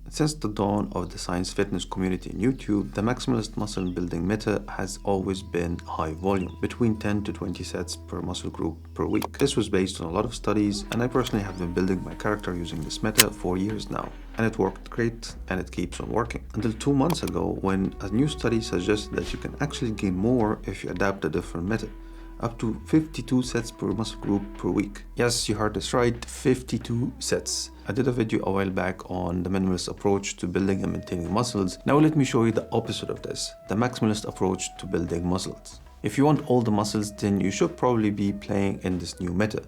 Since the dawn of the science fitness community in YouTube, the maximalist muscle building meta has always been high volume, between 10 to 20 sets per muscle group per week. This was based on a lot of studies, and I personally have been building my character using this meta for years now. And it worked great, and it keeps on working. Until 2 months ago, when a new study suggested that you can actually gain more if you adapt a different meta. Up to 52 sets per muscle group per week. Yes, you heard this right, 52 sets. I did a video a while back on the minimalist approach to building and maintaining muscles. Now let me show you the opposite of this, the maximalist approach to building muscles. If you want all the muscles, then you should probably be playing in this new meta.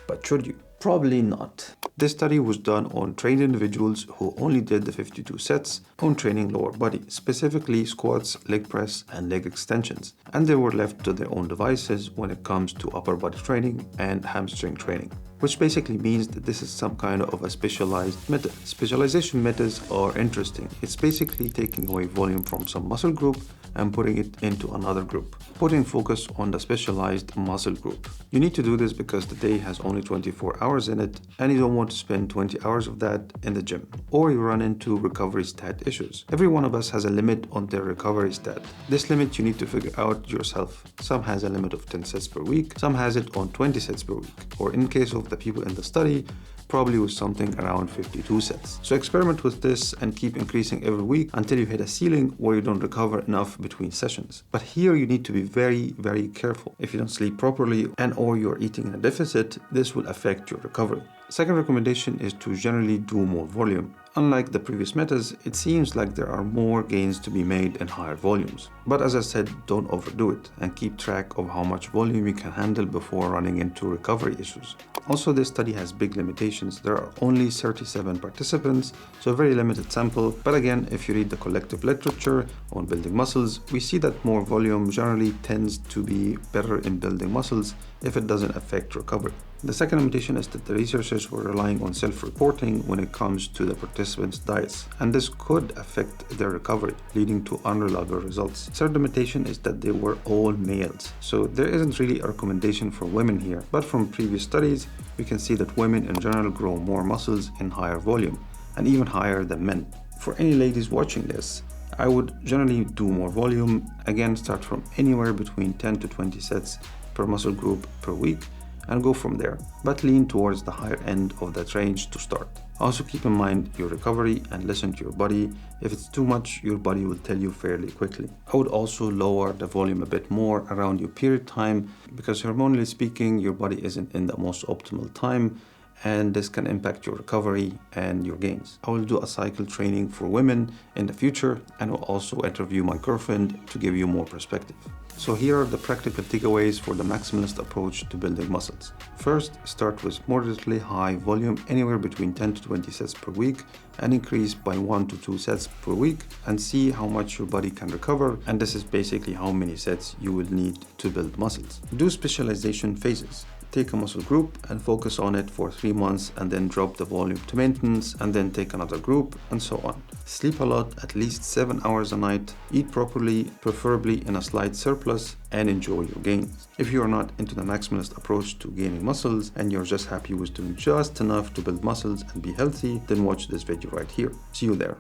But should you? Probably not. This study was done on trained individuals who only did the 52 sets on training lower body, specifically squats, leg press, and leg extensions. And they were left to their own devices when it comes to upper body training and hamstring training, which basically means that this is some kind of a specialized meta. Specialization metas are interesting. It's basically taking away volume from some muscle group and putting it into another group, putting focus on the specialized muscle group. You need to do this because the day has only 24 hours in it, and you don't want to spend 20 hours of that in the gym, or you run into recovery stat issues. Every one of us has a limit on their recovery stat. This limit you need to figure out yourself. Some has a limit of 10 sets per week, some has it on 20 sets per week, or in case of the people in the study, probably with something around 52 sets. So experiment with this and keep increasing every week until you hit a ceiling where you don't recover enough between sessions. But here you need to be very careful. If you don't sleep properly and or you're eating in a deficit, this will affect your recovery. Second recommendation is to generally do more volume. Unlike the previous metas, it seems like there are more gains to be made in higher volumes. But as I said, don't overdo it and keep track of how much volume you can handle before running into recovery issues. Also, this study has big limitations. There are only 37 participants, so a very limited sample. But again, if you read the collective literature on building muscles, we see that more volume generally tends to be better in building muscles if it doesn't affect recovery. The second limitation is that the researchers were relying on self-reporting when it comes to the participants' diets, and this could affect their recovery, leading to unreliable results. Third limitation is that they were all males, so there isn't really a recommendation for women here, but from previous studies, we can see that women in general grow more muscles in higher volume, and even higher than men. For any ladies watching this, I would generally do more volume, again start from anywhere between 10 to 20 sets per muscle group per week, and go from there, but lean towards the higher end of that range to start. Also keep in mind your recovery and listen to your body. If it's too much, your body will tell you fairly quickly. I would also lower the volume a bit more around your period time because hormonally speaking, your body isn't in the most optimal time, and this can impact your recovery and your gains. I will do a cycle training for women in the future, and will also interview my girlfriend to give you more perspective. So here are the practical takeaways for the maximalist approach to building muscles. First, start with moderately high volume, anywhere between 10 to 20 sets per week, and increase by 1 to 2 sets per week, and see how much your body can recover, and this is basically how many sets you will need to build muscles. Do specialization phases. Take a muscle group and focus on it for 3 months, and then drop the volume to maintenance, and then take another group, and so on. Sleep a lot, at least 7 hours a night. Eat properly, preferably in a slight surplus, and enjoy your gains. If you are not into the maximalist approach to gaining muscles and you're just happy with doing just enough to build muscles and be healthy, then watch this video right here. See you there.